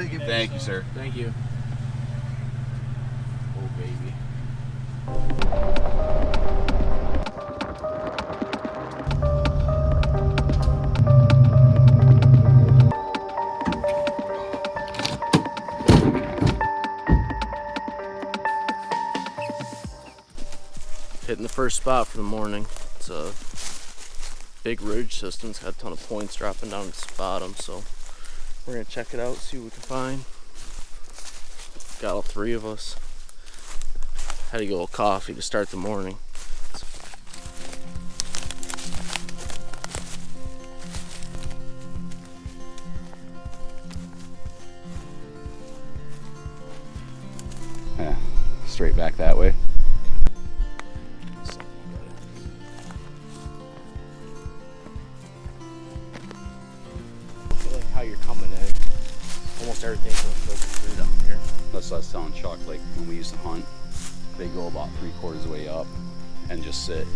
Thank you. Thank you, sir. Thank you. Oh, baby. Hitting the first spot for the morning. It's a big ridge system. It's got a ton of points dropping down to the bottom, so we're gonna check it out, see what we can find. Got all three of us. Had to get a little coffee to start the morning. Yeah, straight back that way. I feel like how you're coming in, almost everything's gonna filter through down here. That's what I was telling Chuck, like when we used to hunt, they go about 3/4 of the way up and just sit.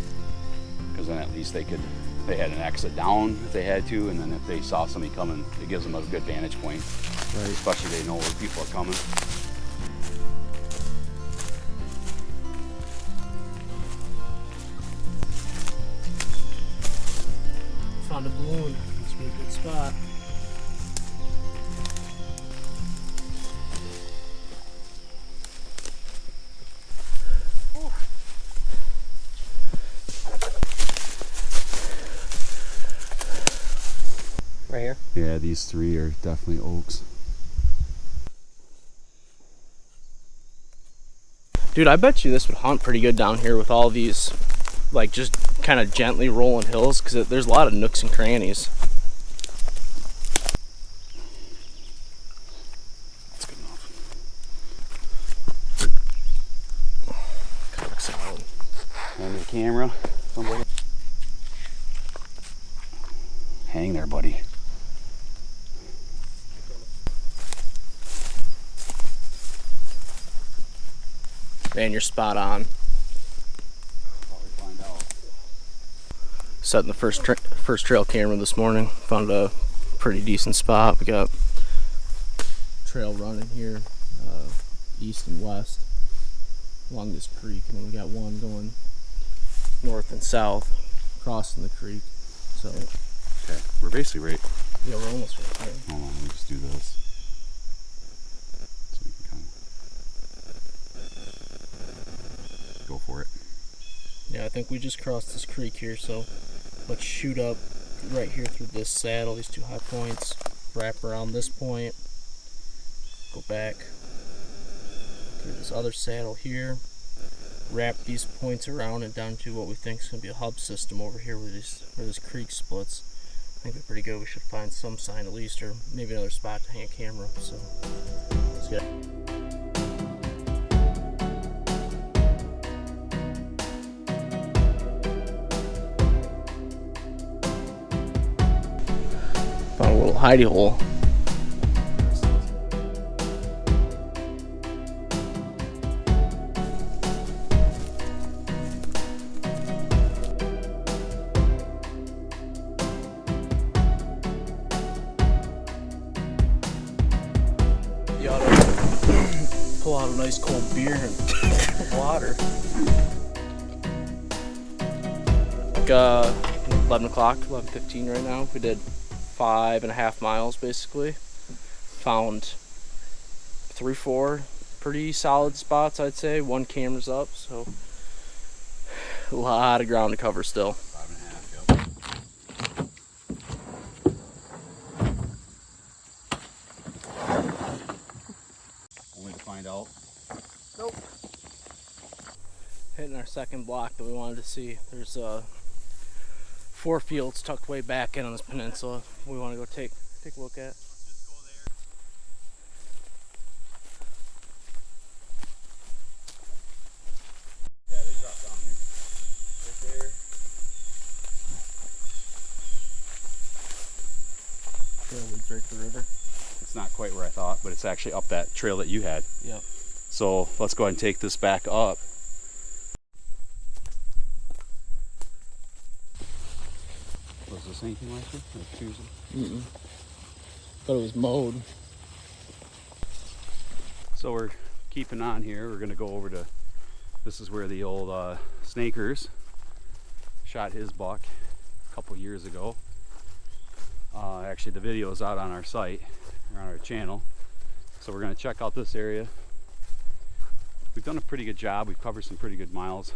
Because then at least they had an exit down if they had to, and then if they saw somebody coming, it gives them a good vantage point. Right. Especially they know where people are coming. Found a balloon. Must be a good spot. Right here? Yeah, these three are definitely oaks. Dude, I bet you this would hunt pretty good down here with all these, like, just kind of gently rolling hills, because there's a lot of nooks and crannies. That's good enough. Cock solid. Hand the camera. Somebody. Hang there, buddy. Man, you're spot on. Probably find out. Setting the first trail camera this morning. Found a pretty decent spot. We got trail running here, east and west along this creek, and then we got one going north and south crossing the creek. So Okay, we're basically right. yeah, we're almost right there. Hold on, let me just do this. So we can kind of go for it. Yeah, I think we just crossed this creek here, so let's shoot up right here through this saddle, these two high points, wrap around this point, go back through this other saddle here, wrap these points around and down to what we think is going to be a hub system over here where this creek splits. I think we're pretty good. We should find some sign at least, or maybe another spot to hang a camera. So let's get it. Found a little hidey hole. You ought to pull out a nice cold beer and water. Like 11 o'clock, 11:15 right now. We did 5.5 miles basically. Found 3-4 pretty solid spots, I'd say. One camera's up, so a lot of ground to cover still. 5.5, yep. Only to find out. Nope. Hitting our second block that we wanted to see. There's 4 fields tucked way back in on this peninsula we want to go take a look at. Yeah, they drop down here. Right there. Trail leads right to the river. It's not quite where I thought, but it's actually up that trail that you had. Yep. So let's go ahead and take this back up. Was this anything like this? Like Tuesday? Thought it was mowed. So we're keeping on here. We're gonna go over to, this is where the old Snakers shot his buck a couple years ago. Actually, the video is out on our site, or on our channel. So we're gonna check out this area. We've done a pretty good job. We've covered some pretty good miles.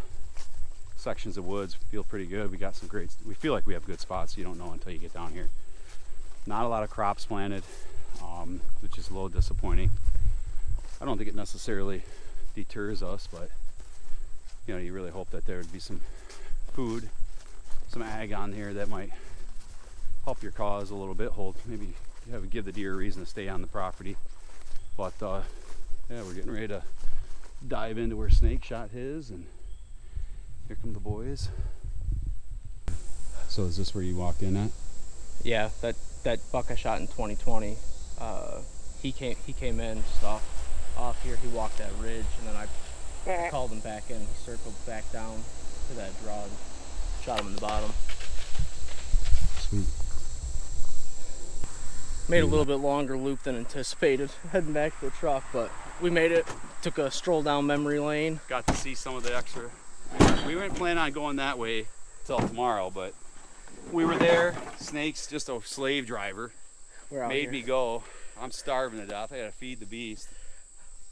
Sections of woods feel pretty good. We got some great, we feel like we have good spots. You don't know until you get down here. Not a lot of crops planted, which is a little disappointing. I don't think it necessarily deters us, but you know, you really hope that there would be some food, some ag on here that might help your cause a little bit. Maybe give the deer a reason to stay on the property. But yeah, we're getting ready to dive into where Snake shot his, and here come the boys. So is this where you walked in at? Yeah, that buck I shot in 2020. He came in just off here. He walked that ridge, and then I called him back in. He circled back down to that draw and shot him in the bottom. Sweet. Made a little bit longer loop than anticipated heading back to the truck, but we made it. Took a stroll down memory lane. Got to see some of the extra. We weren't planning on going that way till tomorrow, but we were there. Snake's just a slave driver. Made me go. I'm starving to death. I gotta feed the beast.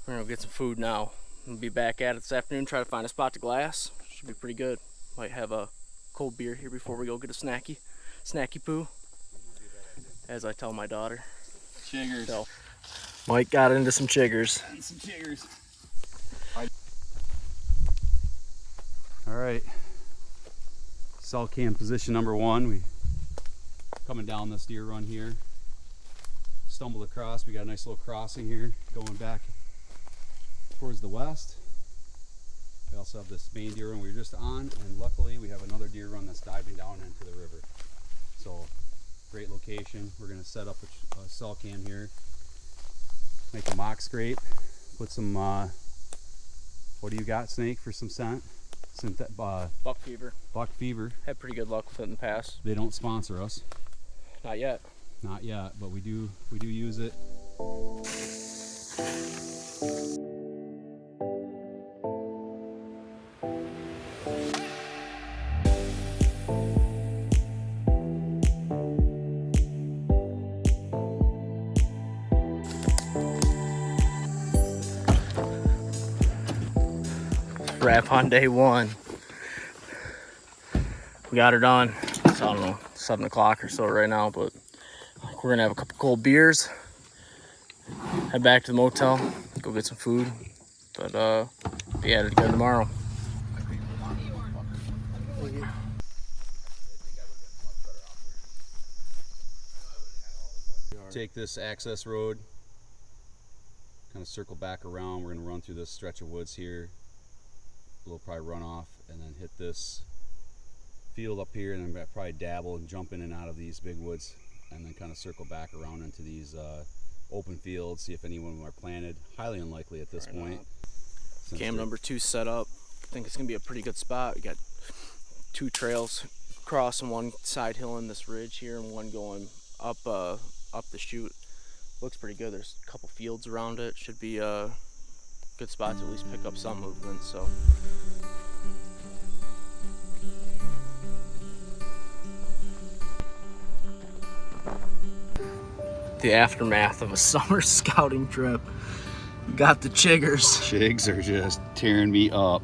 We're gonna get some food now. We'll be back at it this afternoon. Try to find a spot to glass. Should be pretty good. Might have a cold beer here before we go get a snacky poo. As I tell my daughter. Chiggers. So, Mike got into some chiggers. And some chiggers. All right. Cell cam position number 1. We coming down this deer run here. Stumbled across. We got a nice little crossing here going back towards the west. We also have this main deer run we were just on, and luckily we have another deer run that's diving down into the river. So great location. We're going to set up a cell cam here, make a mock scrape, put some what do you got, Snake, for some scent? Buck fever. Buck fever. Had pretty good luck with it in the past. They don't sponsor us. Not yet. Not yet, but we do use it. Wrap on day 1. We got her done. It's, I don't know, 7 o'clock or so right now, but we're gonna have a couple cold beers, head back to the motel, go get some food, but be at it again tomorrow. Take this access road, kind of circle back around. We're gonna run through this stretch of woods here. We'll probably run off and then hit this field up here, and then probably dabble and jump in and out of these big woods, and then kind of circle back around into these open fields, see if any of them are planted. Highly unlikely at this point. Cam number 2 set up. I think it's gonna be a pretty good spot. We got 2 trails crossing, one side hill in this ridge here, and one going up the chute. Looks pretty good. There's a couple fields around it. Should be a good spot to at least pick up some movement. So. The aftermath of a summer scouting trip. Got the chiggers. Chigs are just tearing me up.